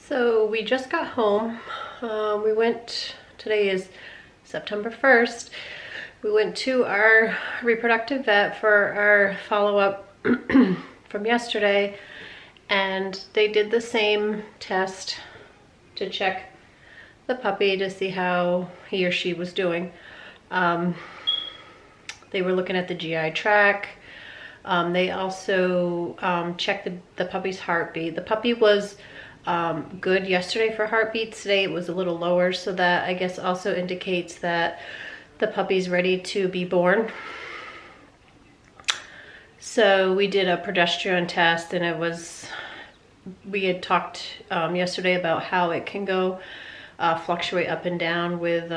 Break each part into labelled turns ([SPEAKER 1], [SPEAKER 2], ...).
[SPEAKER 1] So we just got home. Today is September 1st. We went to our reproductive vet for our follow-up from yesterday, and they did the same test to check the puppy to see how he or she was doing. They were looking at the GI tract. They also checked the puppy's heartbeat. The puppy was good yesterday for heartbeats. Today it was a little lower, so that I guess also indicates that the puppy's ready to be born. So we did a progesterone test, and we had talked yesterday about how it can go fluctuate up and down with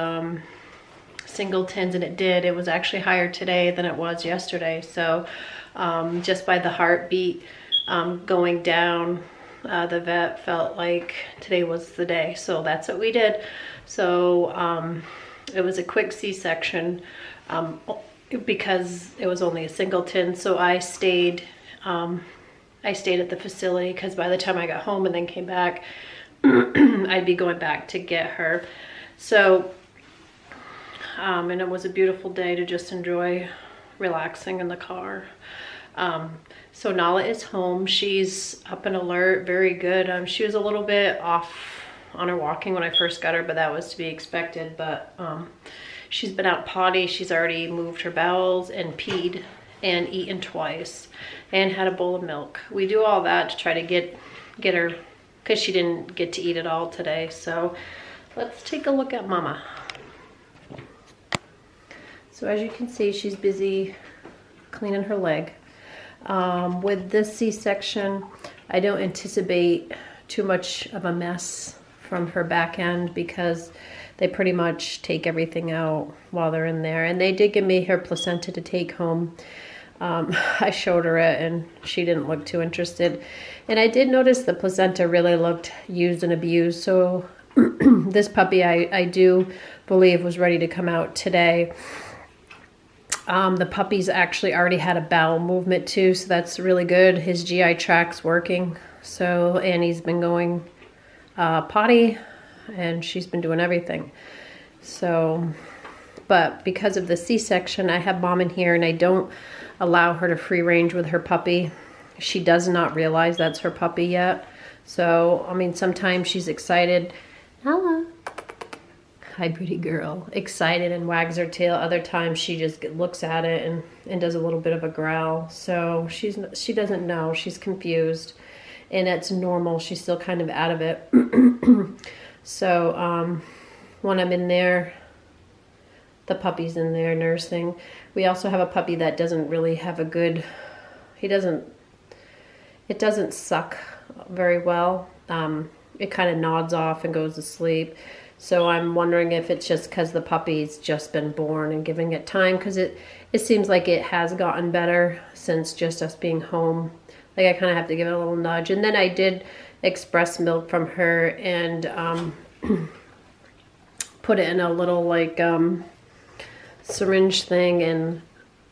[SPEAKER 1] singletons, and it did. It was actually higher today than it was yesterday. So just by the heartbeat going down, the vet felt like today was the day. So that's what we did. So it was a quick C-section because it was only a singleton. So I stayed at the facility because by the time I got home and then came back, I'd be going back to get her. So and it was a beautiful day to just enjoy relaxing in the car. So Nala is home. She's up and alert, very good. She was a little bit off on her walking when I first got her, but that was to be expected. But she's been out potty. She's already moved her bowels and peed and eaten twice and had a bowl of milk. We do all that to try to get her, because she didn't get to eat at all today. So let's take a look at Mama. So as you can see, she's busy cleaning her leg. With this C-section, I don't anticipate too much of a mess from her back end because they pretty much take everything out while they're in there. And they did give me her placenta to take home. I showed her it and she didn't look too interested. And I did notice the placenta really looked used and abused. So this puppy I do believe was ready to come out today. The puppy's actually already had a bowel movement too, so that's really good. His GI tract's working. So Annie's been going potty, and she's been doing everything. So, but because of the C-section, I have Mom in here, and I don't allow her to free range with her puppy. She does not realize that's her puppy yet. So, I mean, sometimes she's excited. Hello. Hi, pretty girl. Excited and wags her tail. Other times she just looks at it and does a little bit of a growl. So she doesn't know. She's confused, and it's normal. She's still kind of out of it. So when I'm in there, the puppy's in there nursing. We also have a puppy that doesn't really have a good. It doesn't suck very well. It kind of nods off and goes to sleep. So I'm wondering if it's just because the puppy's just been born and giving it time, because it seems like it has gotten better since just us being home. Like I kind of have to give it a little nudge. And then I did express milk from her and put it in a little like syringe thing, and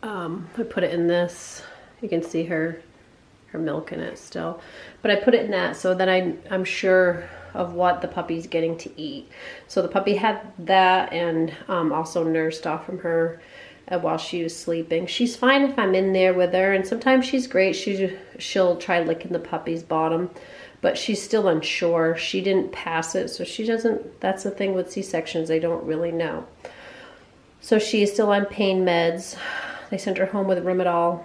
[SPEAKER 1] I put it in this. You can see her milk in it still. But I put it in that so that I'm sure of what the puppy's getting to eat. So the puppy had that, and also nursed off from her while she was sleeping. She's fine if I'm in there with her, and sometimes she's great. She'll try licking the puppy's bottom, but she's still unsure. She didn't pass it, so she doesn't. That's the thing with C-sections, they don't really know. So she's still on pain meds. They sent her home with Rimadol,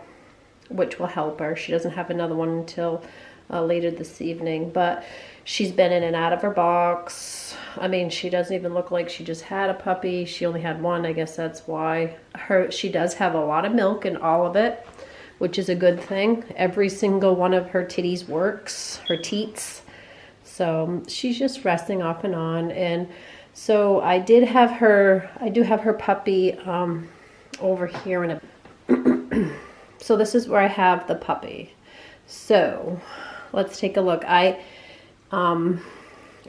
[SPEAKER 1] which will help her. She doesn't have another one until later this evening, but she's been in and out of her box. I mean, she doesn't even look like she just had a puppy. She only had one. I guess that's why. She does have a lot of milk in all of it, which is a good thing. Every single one of her titties works, her teats. So she's just resting off and on. And so I do have her puppy over here in a so this is where I have the puppy. So let's take a look. I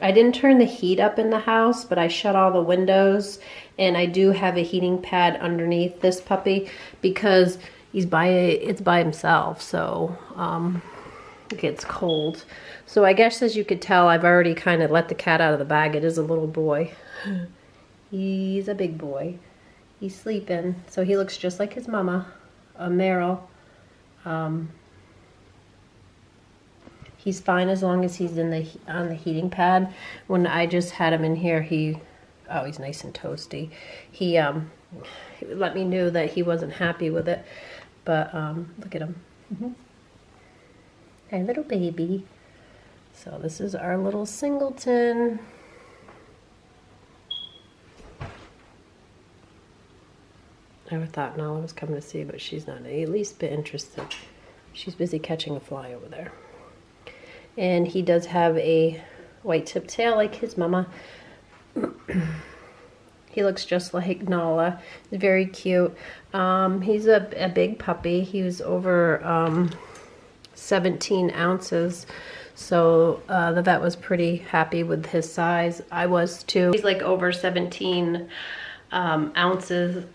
[SPEAKER 1] didn't turn the heat up in the house, but I shut all the windows, and I do have a heating pad underneath this puppy because it's by himself. So it gets cold. So I guess as you could tell, I've already kind of let the cat out of the bag. It is a little boy. He's a big boy. He's sleeping. So he looks just like his mama, Meryl. He's fine as long as he's on the heating pad. When I just had him in here, he's nice and toasty. He let me know that he wasn't happy with it, but look at him. Our little baby. So this is our little singleton. Never thought Nala was coming to see, but she's not at least a bit interested. She's busy catching a fly over there. And he does have a white tip tail like his mama. He looks just like Nala. He's very cute. He's a big puppy. He was over 17 ounces. So the vet was pretty happy with his size. I was too. He's like over 17 ounces.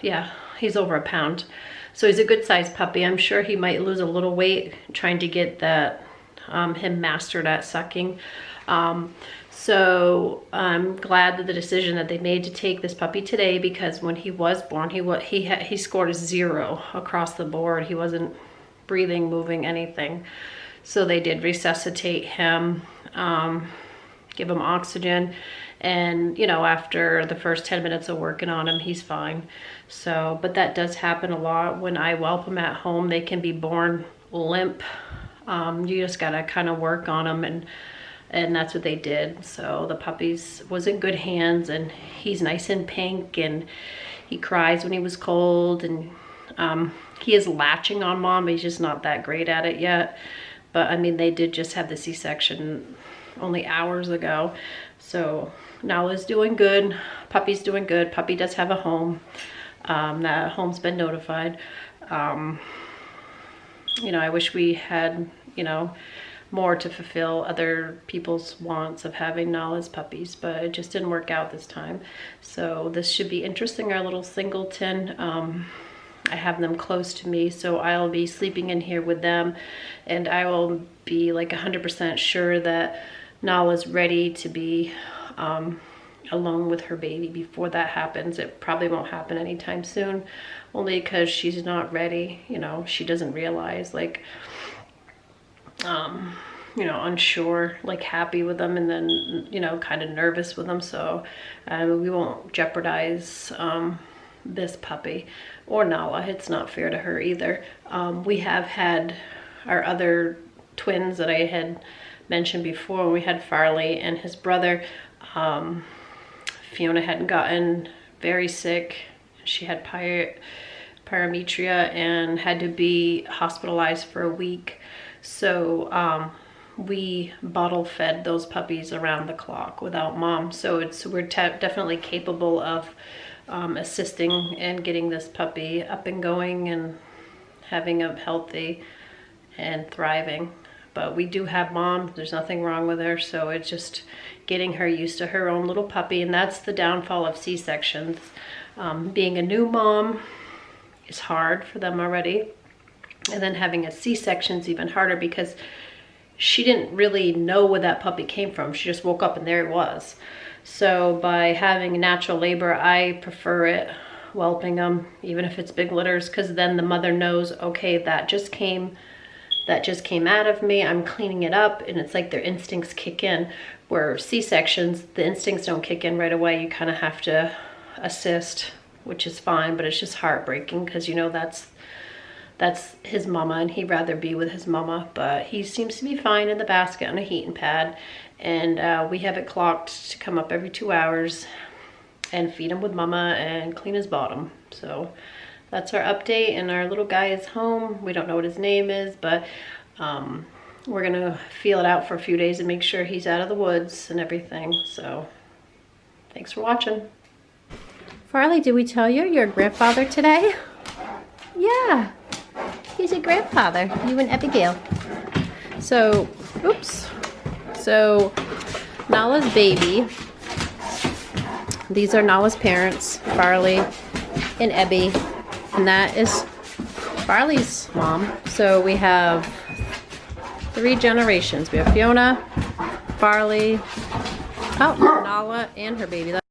[SPEAKER 1] Yeah, he's over a pound. So he's a good sized puppy. I'm sure he might lose a little weight trying to get that him mastered at sucking. So I'm glad that the decision that they made to take this puppy today, because when he was born, he scored a 0 across the board. He wasn't breathing, moving, anything. So they did resuscitate him, give him oxygen, and you know, after the first 10 minutes of working on him, he's fine. So, but that does happen a lot. When I whelp them at home, they can be born limp. You just gotta kind of work on them, and that's what they did. So the puppy's was in good hands, and he's nice and pink, and he cries when he was cold, and he is latching on mom, but he's just not that great at it yet. But I mean, they did just have the C-section only hours ago. So Nala's doing good, puppy's doing good. Puppy does have a home. That home's been notified. You know, I wish we had, you know, more to fulfill other people's wants of having Nala's puppies, but it just didn't work out this time. So this should be interesting, our little singleton. I have them close to me, so I'll be sleeping in here with them, and I will be like 100% sure that Nala's ready to be alone with her baby before that happens. It probably won't happen anytime soon, only because she's not ready. You know, she doesn't realize, like, you know, unsure, like happy with them, and then, you know, kind of nervous with them. So we won't jeopardize this puppy or Nala. It's not fair to her either. We have had our other twins that I had mentioned before. We had Farley and his brother. Fiona had gotten very sick. She had pyometria and had to be hospitalized for a week. So we bottle fed those puppies around the clock without mom. So we're definitely capable of assisting and getting this puppy up and going and having a healthy and thriving. But we do have mom. There's nothing wrong with her. So it's just getting her used to her own little puppy. And that's the downfall of C-sections. Being a new mom is hard for them already. And then having a C-section is even harder, because she didn't really know where that puppy came from. She just woke up and there it was. So by having natural labor, I prefer it, whelping them, even if it's big litters, because then the mother knows, okay, that just came out of me, I'm cleaning it up, and it's like their instincts kick in. Where C-sections, the instincts don't kick in right away. You kind of have to assist, which is fine, but it's just heartbreaking, because you know that's his mama, and he'd rather be with his mama. But he seems to be fine in the basket on a heating pad, and we have it clocked to come up every 2 hours and feed him with mama and clean his bottom. So that's our update, and our little guy is home. We don't know what his name is, but we're gonna feel it out for a few days and make sure he's out of the woods and everything. So thanks for watching. Farley, did we tell you you're a grandfather today? Yeah, he's a grandfather, you and Abigail. So, oops. So Nala's baby, these are Nala's parents, Farley and Ebby, and that is Farley's mom. So we have 3 generations. We have Fiona, Farley, oh, Nala, and her baby.